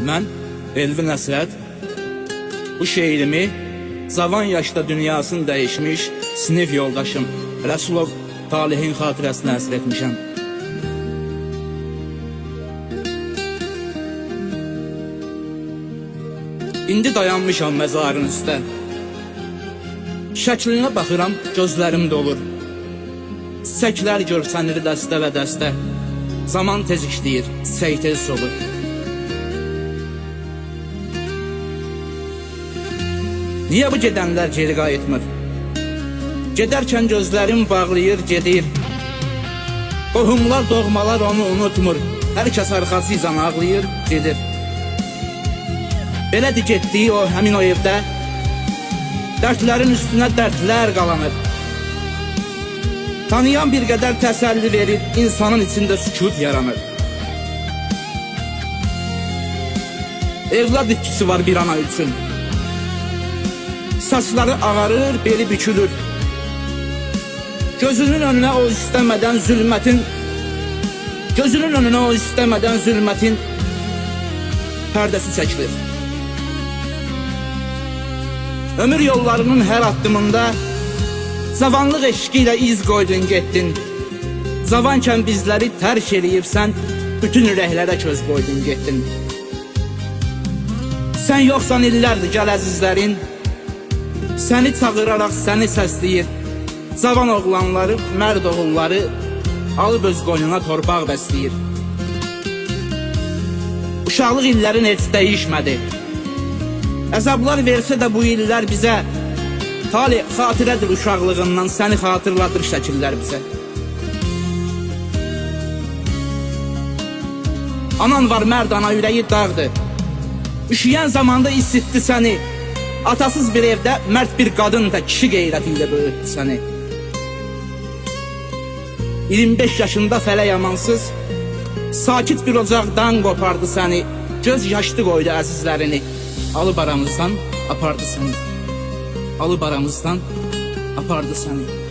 Mən Elvi Nəsrət bu şeirimi cavan yaşda dünyasını dəyişmiş sinif yoldaşım Rəsulov Talihin xatirəsinə əsr etmişəm. İndi dayanmışam məzarın üstə. Şəklinə baxıram, gözlərim dolur. Çiçəklər görsənir dəstə və dəstə. Zaman tez işləyir, çiçək tez solur. Niyə bu gedənlər geri qayıtmır? Gedərkən gözlərim bağlayır, gedir. Qohumlar, doğmalar onu unutmur. Hər kəs arxası ilə ağlayır, gedir. Belədir getdiyi o həmin o evdə dərdlərin üstünə dərdlər qalanır. Tanıyan bir qədər təsəlli verir, insanın içində sükut yaranır. Evlad itkisi var bir ana üçün. Saçları ağarır, beli bükülür. Gözünün önünə o istəmədən zülmətin pərdəsi çəkilir. Ömür yollarının hər addımında cavanlıq eşqi ilə iz qoydun getdin. Cavankən bizləri tərk eləyibsən, bütün ürəklərə köz qoydun getdin. Sən yoxsan illərdir gəl əzizlərin, səni çağıraraq səni səsləyir. Cavan oğlanları, mərd oğulları alıb öz qoynuna torpaq bəsləyir. Uşaqlıq illərin heç dəyişmədi. Əzablar versə də bu illər bizə, Tali xatirədir uşaqlığından, səni xatırladır şəkillər bizə. Anan var mərd ana, ürəyi dağdır. Üşüyən zamanda isitdi səni. Atasız bir evdə mərd bir qadın da kişi qeyrəti ilə böyütdü səni. 25 yaşında fələk amansız, sakit bir ocaqdan qopardı səni. Göz yaşlı qoydu əzizlərini, alıb aramızdan apardı səni. Alıb aramızdan apardı səni.